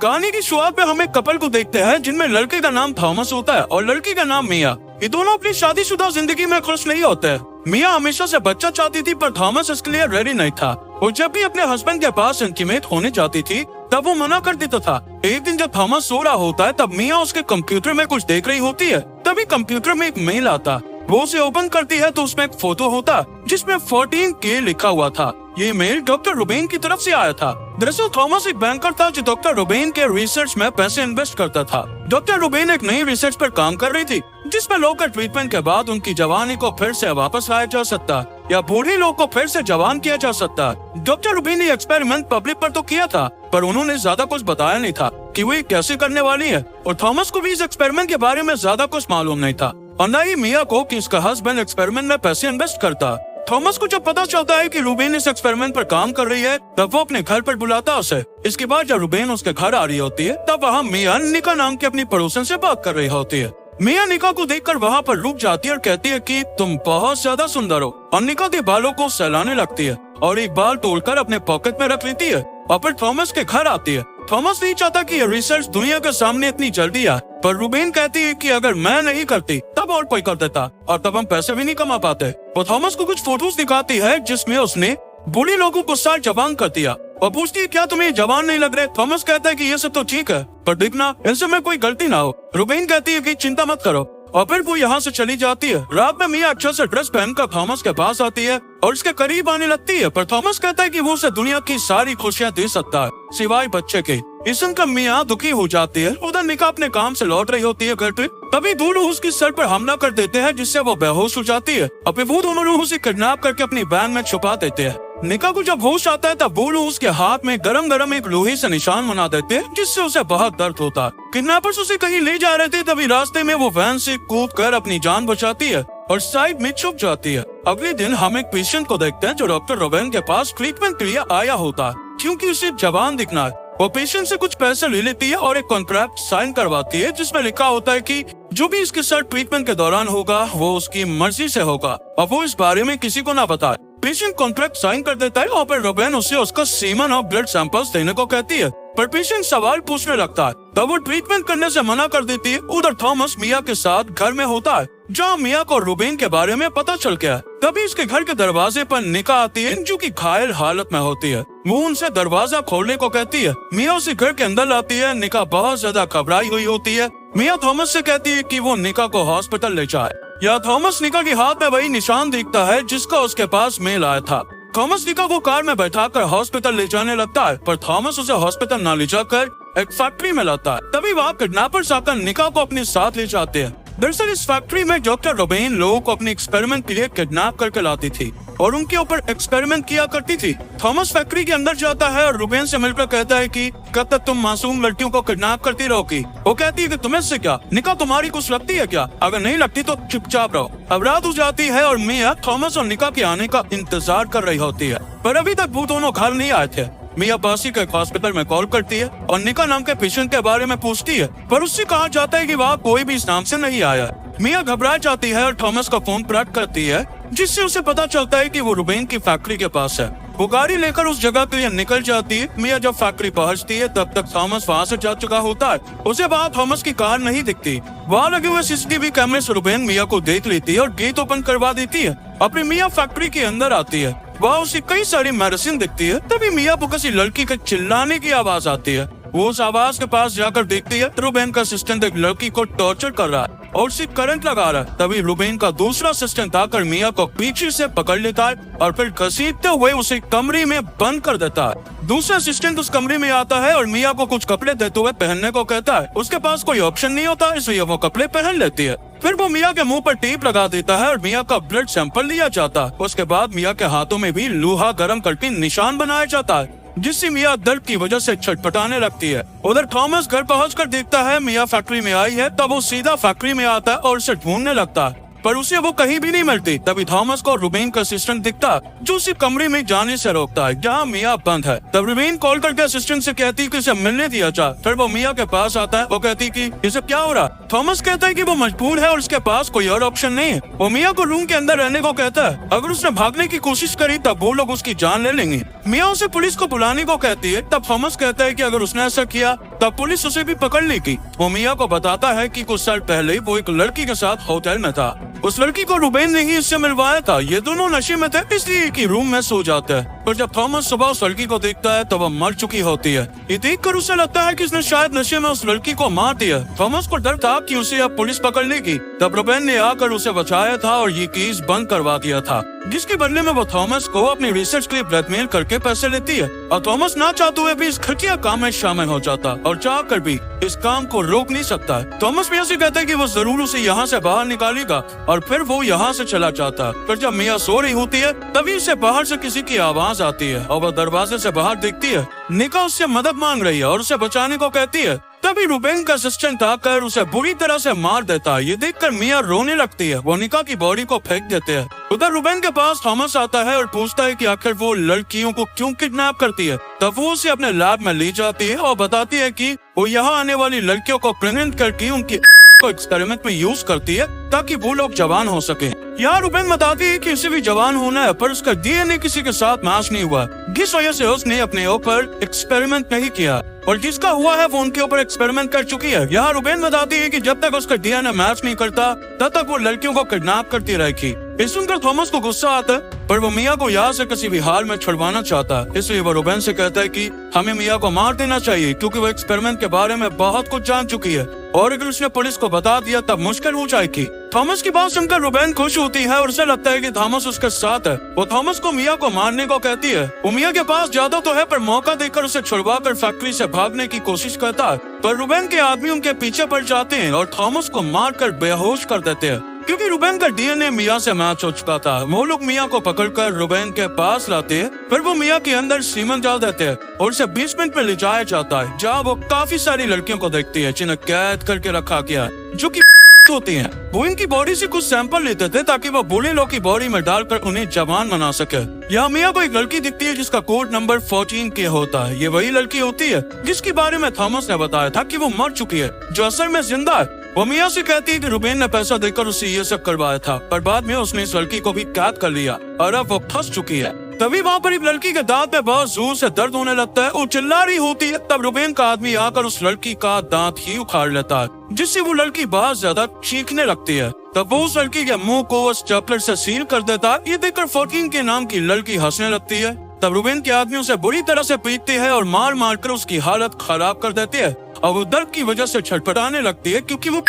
कहानी की शुरुआत में हम एक कपल को देखते हैं जिनमें लड़के का नाम थॉमस होता है और लड़की का नाम मिया। ये दोनों अपनी शादीशुदा जिंदगी में खुश नहीं होते। मिया हमेशा से बच्चा चाहती थी पर थॉमस इसके लिए रेडी नहीं था। वो जब भी अपने हस्बैंड के पास इंटीमेट होने जाती थी तब वो मना कर देता था। एक दिन जब थॉमस सो रहा होता है तब मिया उसके कंप्यूटर में कुछ देख रही होती है। तभी कंप्यूटर में एक मेल आता। वो उसे ओपन करती है तो उसमें एक फोटो होता जिसमें 14K लिखा हुआ था। ये मेल डॉक्टर रुबेन की तरफ से आया था। दरअसल थॉमस एक बैंकर था जो डॉक्टर रुबेन के रिसर्च में पैसे इन्वेस्ट करता था। डॉक्टर रुबेन एक नई रिसर्च पर काम कर रही थी जिसमें लोगों का ट्रीटमेंट के बाद उनकी जवानी को फिर से वापस लाया जा सकता या बूढ़े लोग को फिर से जवान किया जा सकता। डॉक्टर रुबेन ने एक्सपेरिमेंट पब्लिक पर तो किया था पर उन्होंने ज्यादा कुछ बताया नहीं था कि वो ये कैसे करने वाली है और थॉमस को भी इस एक्सपेरिमेंट के बारे में ज्यादा कुछ मालूम नहीं था और न ही मिया को कि इसका हस्बैंड एक्सपेरिमेंट में पैसे इन्वेस्ट करता। थॉमस को जब पता चलता है कि रुबेन इस एक्सपेरिमेंट पर काम कर रही है तब वो अपने घर पर बुलाता उसे। इसके बाद जब रुबेन उसके घर आ रही होती है तब वहाँ मिया निका नाम की अपनी पड़ोसन से बात कर रही होती है। मिया निका को देखकर वहाँ पर रुक जाती है और कहती है कि तुम बहुत ज्यादा सुंदर हो और निका के बालों को सहलाने लगती है और एक बाल तोड़कर अपने पॉकेट में रख लेती है और फिर थॉमस के घर आती है। थॉमस नहीं चाहता कि ये रिसर्च दुनिया के सामने इतनी जल्दी आए पर रुबेन कहती है कि अगर मैं नहीं करती तब और कोई कर देता और तब हम पैसे भी नहीं कमा पाते। वो थॉमस को कुछ फोटोज दिखाती है जिसमें उसने बूढ़े लोगों को साल जवान कर दिया और पूछती है क्या तुम्हें जवान नहीं लग रहे। थॉमस कहता है कि ये सब तो ठीक है पर देखना इनसे में कोई गलती ना हो। रुबेन कहती है कि चिंता मत करो और फिर वो यहाँ से चली जाती है। रात में मिया अच्छा से ड्रेस पहनकर थॉमस के पास आती है और उसके करीब आने लगती है पर थॉमस कहता है कि वो उसे दुनिया की सारी खुशियाँ दे सकता है सिवाय बच्चे के। इस सुनकर मिया दुखी हो जाती है। उधर निका अपने काम से लौट रही होती है घर पे तभी दो लोग उसके सर पर हमला कर देते हैं जिससे वो बेहोश हो जाती है और फिर वो दोनों लोग उसे किडनैप करके अपनी बैग में छुपा देते हैं। निका को जब होश आता है तब वो लोग उसके हाथ में गरम गरम एक लोहे से निशान बना देते हैं जिससे उसे बहुत दर्द होता है। किडनैपर्स उसे कहीं ले जा रहे थे तभी रास्ते में वो वैन से कूद कर अपनी जान बचाती है और साइड में छुप जाती है। अगले दिन हम एक पेशेंट को देखते हैं जो डॉक्टर रुबेन के पास ट्रीटमेंट के लिए आया होता है क्योंकि उसे जवान दिखना है। वो पेशेंट से कुछ पैसे ले लेती है और एक कॉन्ट्रैक्ट साइन करवाती है जिसमें लिखा होता है कि जो भी इसके साथ ट्रीटमेंट के दौरान होगा वो उसकी मर्जी से होगा और वो इस बारे में किसी को ना बताए। पेशेंट कॉन्ट्रैक्ट साइन कर देता है और फिर रुबेन उसे उसका सीमन और ब्लड सैंपल्स देने को कहती है पर पेशेंट सवाल पूछने लगता है तब वो ट्रीटमेंट करने से मना कर देती है। उधर थॉमस मिया के साथ घर में होता है जहाँ मिया को रुबेन के बारे में पता चल गया है। तभी इसके घर के दरवाजे पर निका आती है जो कि घायल हालत में होती है। वो उनसे दरवाजा खोलने को कहती है। मिया उसे घर के अंदर लाती है। निका बहुत ज्यादा घबराई हुई होती है। मिया थॉमस से कहती है कि वो निका को हॉस्पिटल ले जाए या थॉमस निका के हाथ में वही निशान देखता है जिसका उसके पास मेल आया था। थॉमस निका को कार में बैठाकर हॉस्पिटल ले जाने लगता है पर थॉमस उसे हॉस्पिटल न ले जाकर एक फैक्ट्री में लाता है। तभी वहाँ किडनैपर्स आकर निका को अपने साथ ले जाते हैं। दरअसल इस फैक्ट्री में डॉक्टर रुबेन लोगों को अपने एक्सपेरिमेंट के लिए किडनैप करके लाती थी और उनके ऊपर एक्सपेरिमेंट किया करती थी। थॉमस फैक्ट्री के अंदर जाता है और रुबेन से मिलकर कहता है कि कब तक तुम मासूम लड़कियों को किडनैप करती रहोगी। वो कहती है कि तुम्हें से क्या निका तुम्हारी कुछ लगती है क्या, अगर नहीं लगती तो चुपचाप रहो। अब रात हो जाती है और मिया थॉमस और निका के आने का इंतजार कर रही होती है पर अभी तक वो दोनों घर नहीं आए थे। मिया पास ही के हॉस्पिटल में कॉल करती है और निका नाम के पेशेंट के बारे में पूछती है पर उससे कहा जाता है कि वहाँ कोई भी इस नाम से नहीं आया। मिया घबरा जाती है और थॉमस का फोन ट्रैक करती है जिससे उसे पता चलता है कि वो रुबेन की फैक्ट्री के पास है। वो गाड़ी लेकर उस जगह के लिए निकल जाती है। मिया जब फैक्ट्री पहुंचती है तब तक थॉमस वहाँ से जा चुका होता है। उसे वहाँ थॉमस की कार नहीं दिखती। वहाँ लगे हुए सीसीटीवी कैमरे से रुबेन मिया को देख लेती है और गेट ओपन करवा देती है। अपनी मिया फैक्ट्री के अंदर आती है। वहाँ उसे कई सारी मेडिसिन दिखती है। तभी मिया को किसी लड़की के चिल्लाने की आवाज आती है। वो उस आवाज के पास जाकर देखती है रुबेन का असिस्टेंट एक लड़की को टॉर्चर कर रहा है और उसे करंट लगा रहा है। तभी रुबेन का दूसरा असिस्टेंट आकर मिया को पीछे से पकड़ लेता है और फिर घसीटते हुए उसे कमरे में बंद कर देता है। दूसरा असिस्टेंट उस कमरे में आता है और मिया को कुछ कपड़े देते हुए पहनने को कहता है। उसके पास कोई ऑप्शन नहीं होता इसलिए वो कपड़े पहन लेती है। फिर वो मिया के मुंह पर टेप लगा देता है और मिया का ब्लड सैंपल लिया जाता है। उसके बाद मिया के हाथों में भी लोहा गर्म करके निशान बनाया जाता है जिससे मिया दर्द की वजह से छटपटाने लगती है। उधर थॉमस घर पहुंचकर देखता है मिया फैक्ट्री में आई है तब वो सीधा फैक्ट्री में आता है और उसे ढूंढने लगता है पर उसे वो कहीं भी नहीं मिलती। तभी थॉमस को रुबेन का असिस्टेंट दिखता जो उसे कमरे में जाने से रोकता है जहाँ मिया बंद है। तब रुबेन कॉल करके असिस्टेंट से कहती है कि इसे मिलने दिया जाए। फिर वो मिया के पास आता है। वो कहती कि इसे क्या हो रहा। थॉमस कहता है कि वो मजबूर है और उसके पास कोई और ऑप्शन नहीं है। वो मिया को रूम के अंदर रहने को कहता है। अगर उसने भागने की कोशिश करी तब वो लोग उसकी जान ले लेंगे। मिया उसे पुलिस को बुलाने को कहती है। तब थॉमस कहता है कि अगर उसने ऐसा किया तब पुलिस उसे भी पकड़ लेगी। वो मिया को बताता है कि कुछ साल पहले वो एक लड़की के साथ होटल में था। उस लड़की को रुबेन ने ही इससे मिलवाया था। ये दोनों नशे में थे, इसलिए एक ही रूम में सो जाते हैं। पर जब थॉमस सुबह उस लड़की को देखता है तो वह मर चुकी होती है। ये देखकर उसे लगता है कि इसने शायद नशे में उस लड़की को मार दिया। थॉमस को डर था कि उसे अब पुलिस पकड़ लेगी। तब रुबेन ने आकर उसे बचाया था और ये केस बंद करवा दिया था, जिसके बदले में वो थॉमस को अपनी रिसर्च के लिए ब्लैकमेल करके पैसे लेती है। और थॉमस ना चाहते हुए भी इस घटिया काम में शामिल हो जाता और चाह कर भी इस काम को रोक नहीं सकता। थॉमस मिया से कहता है कि वो जरूर उसे यहाँ से बाहर निकालेगा और फिर वो यहाँ से चला जाता। पर जब मिया सो रही होती है तभी उसे बाहर से किसी की आवाज आती है और वह दरवाजे से बाहर देखती है। निका उससे मदद मांग रही है और उसे बचाने को कहती है। तभी रुबेन का असिस्टेंट आकर उसे बुरी तरह से मार देता है। ये देखकर मिया रोने लगती है। वो निका की बॉडी को फेंक देते हैं। उधर रुबेन के पास थॉमस आता है और पूछता है कि आखिर वो लड़कियों को क्यों किडनैप करती है। तब वो उसे अपने लैब में ले जाती है और बताती है कि वो यहाँ आने वाली लड़कियों को प्रेग्नेंट करके उनकी को एक्सपेरिमेंट में यूज करती है ताकि वो लोग जवान हो सके। यहाँ रुबेन बताती है कि इसे भी जवान होना है, पर उसका डीएनए किसी के साथ मैच नहीं हुआ, जिस वजह से उसने अपने ऊपर एक्सपेरिमेंट नहीं किया और जिसका हुआ है वो उनके ऊपर एक्सपेरिमेंट कर चुकी है। यहाँ रुबेन बताती है कि जब तक उसका डीएनए मैच नहीं करता तब तक वो लड़कियों को किडनैप करती रहेगी। ये सुनकर थॉमस को गुस्सा आता है, पर वो मिया को यहाँ से किसी भी हाल में छुड़वाना चाहता है। इसलिए वो रुबेन से कहता है कि हमें मिया को मार देना चाहिए क्योंकि वो एक्सपेरिमेंट के बारे में बहुत कुछ जान चुकी है और अगर उसने पुलिस को बता दिया तब मुश्किल हो जाएगी। थॉमस की बात सुनकर रुबेन खुश होती है और उसे लगता है कि थॉमस उसके साथ है। वो थॉमस को मिया को मारने को कहती है। वो मिया के पास ज्यादा तो है पर मौका देकर उसे छुड़वा कर फैक्ट्री से भागने की कोशिश करता है, पर रुबेन के आदमी उनके पीछे पड़ जाते हैं और थॉमस को मारकर बेहोश कर देते हैं। क्योंकि रुबेन का डीएनए मिया से मैच हो चुका था, वो लोग मिया को पकड़कर रुबेन के पास लाते हैं। फिर वो मिया के अंदर सीमेंट डाल देते हैं और उसे बेसमेंट में ले जाया जाता है, जहाँ वो काफी सारी लड़कियों को देखती है जिन्हें कैद करके रखा गया है, जो कि होती हैं। वो इनकी बॉडी से कुछ सैंपल लेते थे ताकि वो बूढ़े लोग की बॉडी में डालकर उन्हें जवान बना सके। यहाँ मिया को एक लड़की दिखती है जिसका कोड नंबर 14 के होता है। ये वही लड़की होती है जिसके बारे में थॉमस ने बताया था कि वो मर चुकी है, जो असल में जिंदा है। वो मिया से कहती है कि रुबेन ने पैसा देकर उसे ये सब करवाया था, पर बाद में उसने इस लड़की को भी कैद कर लिया और अब वो फंस चुकी है। तभी वहाँ पर एक लड़की के दांत में बहुत जोर से दर्द होने लगता है। वो चिल्ला रही होती है। तब रुबेन का आदमी आकर उस लड़की का दांत ही उखाड़ लेता है, जिससे वो लड़की बहुत ज्यादा चीखने लगती है। तब वो उस लड़की के मुंह को उस स्टेपलर से सील कर देता है। ये देखकर 14 के नाम की लड़की हंसने लगती है। तब रुबेन के आदमी उसे बुरी तरह से पीटते हैं और मार मार कर उसकी हालत खराब कर देते हैं और वो दर्द की वजह से छटपटाने लगती है क्योंकि वो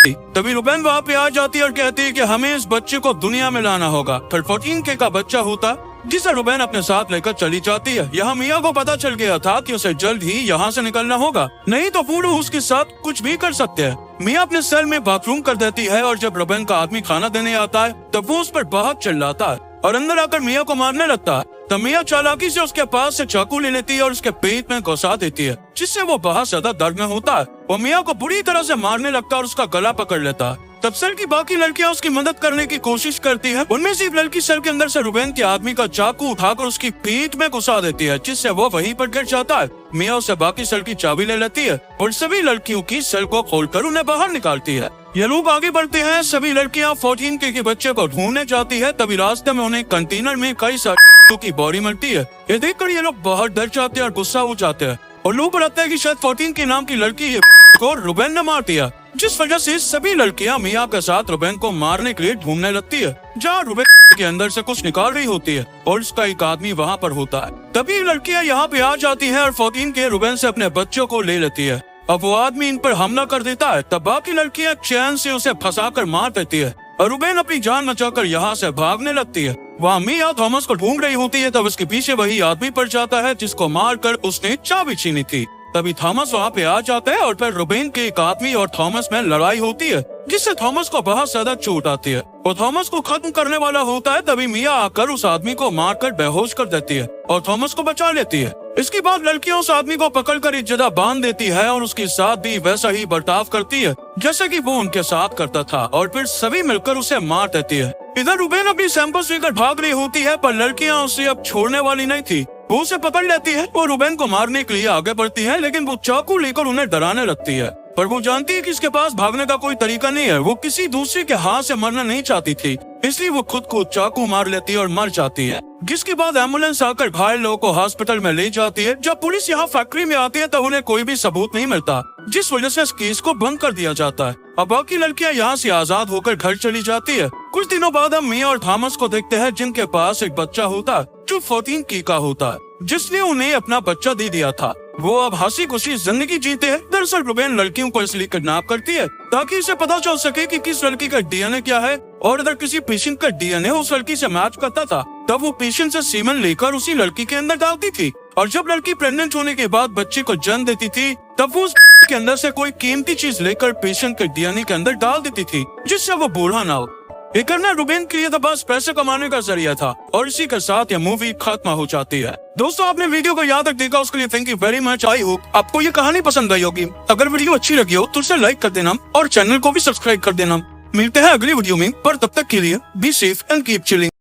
तभी रुबेन वहाँ पे आ जाती है और कहती है कि हमें इस बच्चे को दुनिया में लाना होगा। फिर 14 के का बच्चा होता जिसे रुबेन अपने साथ लेकर चली जाती है। यहाँ मिया को पता चल गया था कि उसे जल्द ही यहाँ से निकलना होगा, नहीं तो वो लोग उसके साथ कुछ भी कर सकते हैं। मिया अपने सेल में बाथरूम कर देती है और जब रुबेन का आदमी खाना देने आता है तब वो उस पर बहुत चिल्लाता है और अंदर आकर मिया को मारने लगता है। तब मिया चालाकी से उसके पास से चाकू ले लेती है और उसके पेट में घुसा देती है, जिससे वो बहुत ज्यादा दर्द में होता है। वो मिया को बुरी तरह से मारने लगता है और उसका गला पकड़ लेता है। तब सेल की बाकी लड़कियां उसकी मदद करने की कोशिश करती है। उनमें से एक लड़की सेल के अंदर से रुबेन के आदमी का चाकू उठाकर उसकी पीठ में घुसा देती है, जिससे वो वहीं पर गिर जाता है। मिया उसे बाकी सेल की चाबी ले लेती है और सभी लड़कियों की सेल को खोलकर उन्हें बाहर निकालती है। ये लोग आगे बढ़ते हैं। सभी लड़कियां 14 के बच्चे को ढूंढने जाती है। तभी रास्ते में उन्हें कंटेनर में कई सारी की बॉडी मिलती है। ये देखकर ये लोग बहुत डर जाते हैं और गुस्सा हो जाते हैं और लोग बताते हैं कि शायद 14 के नाम की लड़की को रुबेन ने मार दिया, जिस वजह से सभी लड़कियां मिया के साथ रुबेन को मारने के लिए ढूंढने लगती है, जहाँ रुबेन के अंदर से कुछ निकाल रही होती है और उसका एक आदमी वहाँ पर होता है। तभी लड़कियां यहाँ पे आ जाती है और 14 के रुबेन से अपने बच्चों को ले लेती है। अब वो आदमी इन पर हमला कर देता है। तब बाकी लड़कियां चैन से उसे फंसाकर मार देती है और रुबेन अपनी जान बचाकर यहाँ से भागने लगती है। वहाँ मिया थॉमस को ढूंढ रही होती है। तब उसके पीछे वही आदमी पड़ जाता है जिसको मारकर उसने चाबी छीनी थी। तभी थॉमस वहाँ पे आ जाता है और फिर रुबेन के एक आदमी और थॉमस में लड़ाई होती है, जिससे थॉमस को बहुत ज्यादा चोट आती है। वो थॉमस को खत्म करने वाला होता है। तभी मिया आकर उस आदमी को मारकर बेहोश कर देती है और थॉमस को बचा लेती है। इसके बाद लड़कियां उस आदमी को पकड़कर एक जगह बांध देती है और उसके साथ भी वैसा ही बर्ताव करती है जैसे कि वो उनके साथ करता था और फिर सभी मिलकर उसे मार देती है। इधर रुबेन अपनी सैंपल्स लेकर भाग रही होती है, पर लड़कियां उसे अब छोड़ने वाली नहीं थी। वो उसे पकड़ लेती है। वो रुबेन को मारने के लिए आगे बढ़ती है, लेकिन वो चाकू लेकर उन्हें डराने लगती है, पर वो जानती है कि इसके पास भागने का कोई तरीका नहीं है। वो किसी दूसरे के हाथ से मरना नहीं चाहती थी, इसलिए वो खुद को चाकू मार लेती है और मर जाती है, जिसके बाद एम्बुलेंस आकर घायल लोगों को हॉस्पिटल में ले जाती है। जब पुलिस यहाँ फैक्ट्री में आती है तो उन्हें कोई भी सबूत नहीं मिलता, जिस वजह से इस केस को बंद कर दिया जाता है। अब बाकी लड़कियाँ यहाँ से आजाद होकर घर चली जाती है। कुछ दिनों बाद हम मिया और थॉमस को देखते हैं, जिनके पास एक बच्चा होता है जो 14 की का होता है, जिसने उन्हें अपना बच्चा दे दिया था। वो अब हंसी खुशी जिंदगी जीते हैं। दरअसल रुबेन लड़कियों को इसलिए किडनैप करती है ताकि इसे पता चल सके कि किस लड़की का डीएनए क्या है, और अगर किसी पेशेंट का डीएनए उस लड़की से मैच करता था तब वो पेशेंट से सीमन लेकर उसी लड़की के अंदर डालती थी, और जब लड़की प्रेग्नेंट होने के बाद बच्चे को जन्म देती थी तब वो उस के अंदर से कोई कीमती चीज लेकर पेशेंट के डीएनए के अंदर डाल देती थी, जिससे वो बूढ़ा ना हो। ये करना रुबेन के लिए तो बस पैसे कमाने का जरिया था, और इसी के साथ ये मूवी खत्म हो जाती है। दोस्तों, आपने वीडियो को यहाँ तक देखा उसके लिए thank you very much. I hope आपको ये कहानी पसंद आई होगी। अगर वीडियो अच्छी लगी हो तो उसे लाइक कर देना और चैनल को भी सब्सक्राइब कर देना। मिलते हैं अगली वीडियो में, पर तब तक के लिए be safe and keep chilling.